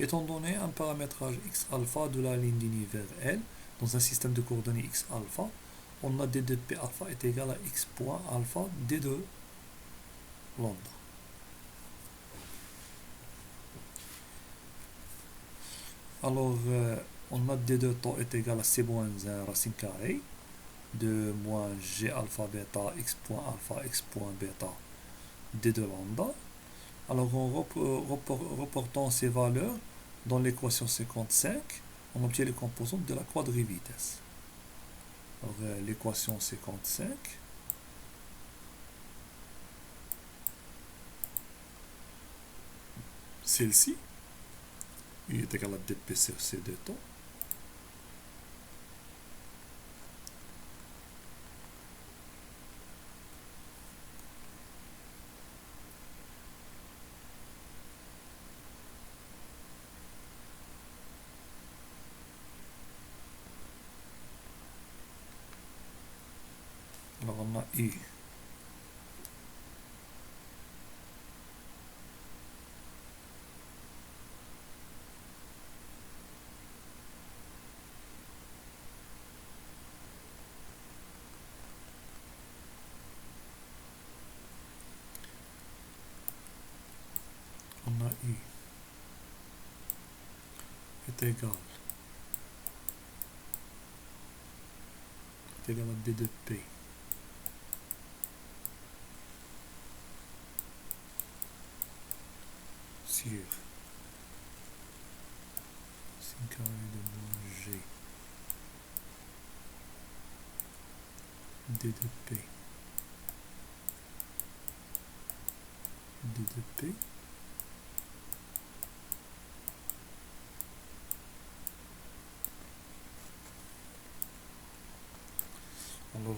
Étant donné un paramétrage x alpha de la ligne d'univers L, dans un système de coordonnées x alpha, on a d de p alpha est égal à x point alpha d de lambda. Alors, on a d de taux est égal à c moins 1 racine carrée de moins g alpha bêta x point alpha x point bêta d de lambda. Alors, en reportant ces valeurs dans l'équation 55, on obtient les composantes de la quadrivitesse. Alors, l'équation 55, celle-ci, U est égal à dp sur c de temps. Alors, on a U est égal à d de p sur sin carré de moins g d de p d de p alors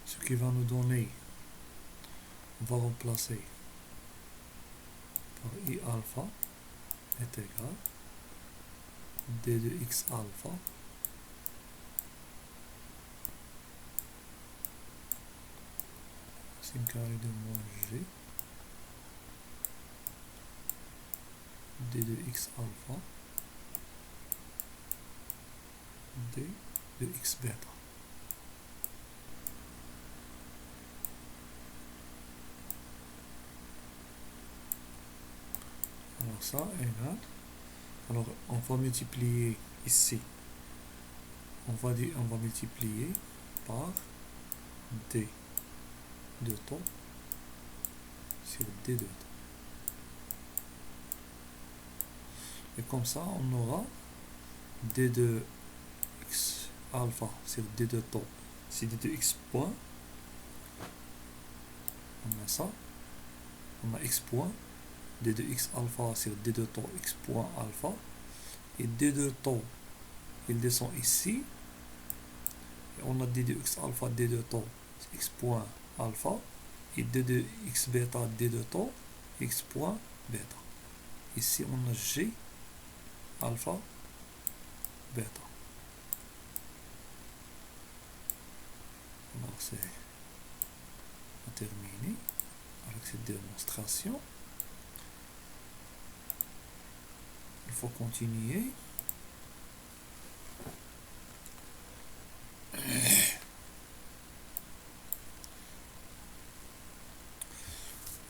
ce qui va nous donner, on va remplacer par I alpha est égal d de x alpha sin carré de moins g d de x alpha d de x bêta. Alors ça égale, alors on va multiplier ici, on va multiplier par d de temps sur d de temps. Et comme ça, on aura d de x alpha sur d de temps, c'est d de x point. On a ça, on a x point, d de x alpha sur d de temps x point alpha. Et d de temps, il descend ici. Et on a d de x alpha d de temps x point alpha. Et d de x bêta d de temps x point bêta. Ici, on a g alpha bêta. Alors, c'est terminé avec cette démonstration. Il faut continuer.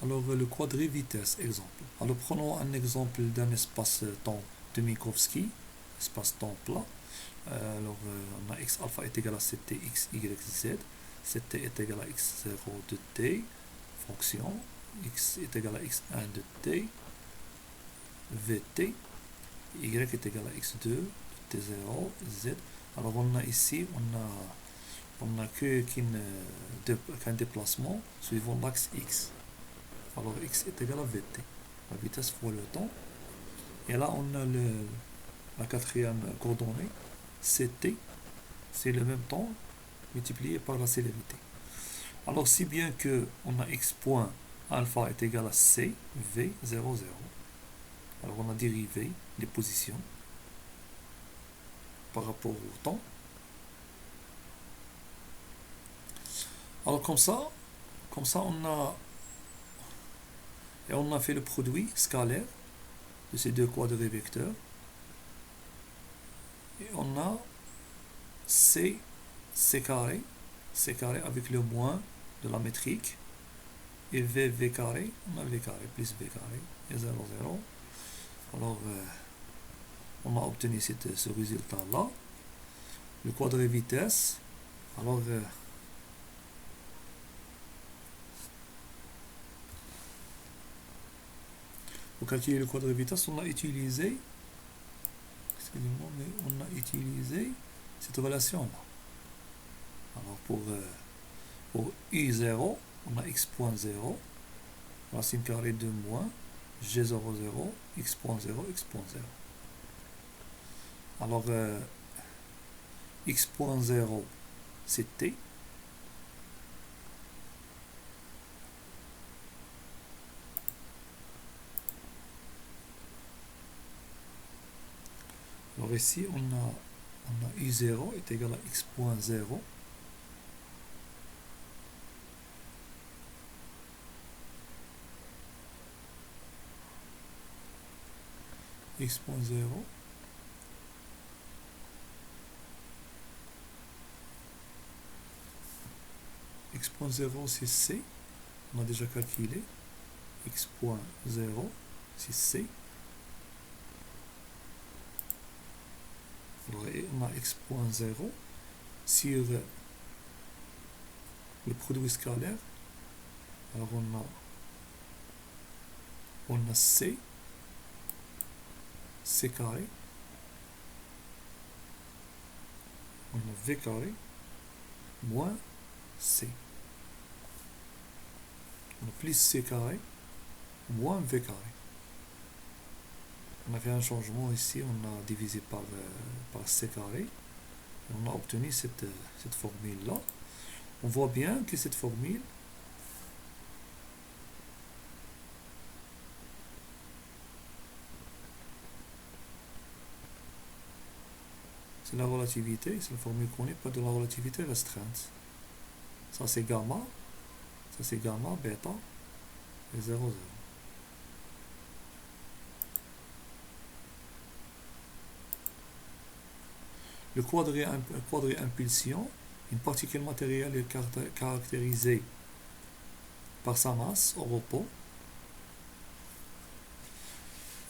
Alors, le quadrivitesse, exemple. Alors, prenons un exemple d'un espace-temps de Minkowski, espace-temps plat. Alors, on a x alpha est égal à ct x, y, z. Ct est égal à x0 de t, fonction. X est égal à x1 de t, vt. Y est égal à x2 de t0, z. Alors, on a ici, on n'a qu'un déplacement suivant l'axe x. Alors, x est égal à vt, la vitesse fois le temps. Et là, on a la quatrième coordonnée, ct, c'est le même temps multiplié par la célérité. Alors, si bien que on a x point alpha est égal à c, v, 0, 0. Alors, on a dérivé les positions par rapport au temps. Alors, comme ça, comme ça, on a fait le produit scalaire de ces deux quadrés vecteurs. Et on a C carré avec le moins de la métrique. Et V carré, on a V carré plus V carré, et 0, 0. Alors, on a obtenu ce résultat-là. Le quadré vitesse, alors, pour calculer le quadré vitesse, on a utilisé, excusez-moi, mais on a utilisé cette relation-là. Alors, pour I0, on a x.0, racine carrée de moins G00, x.0, x.0. Alors, x.0, c'est t. Alors ici, on a i0 est égal à x.0. x.0 x.0 c'est c, on a déjà calculé. x.0 c'est c. Alors, on a x.0 sur le produit scalaire. Alors on a c carré, on a v carré moins c. On a plus c carré moins v carré. On a fait un changement ici, on a divisé par c carré. Et on a obtenu cette formule-là. On voit bien que cette formule c'est la relativité, c'est la formule qu'on est, pas de la relativité restreinte. Ça c'est gamma, bêta, et 0, 0. Le quadré impulsion, une particule matérielle est caractérisée par sa masse au repos.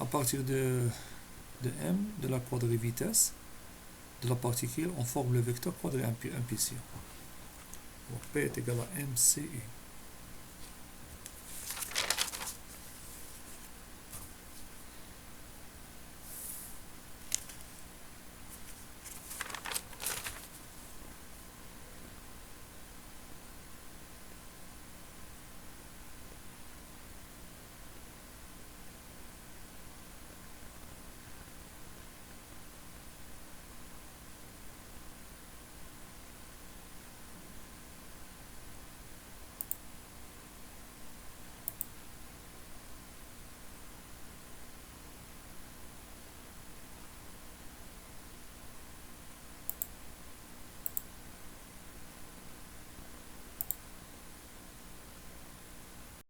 À partir de m, de la quadrée vitesse de la particule, on forme le vecteur quadré impulsion. Donc P est égal à mcu.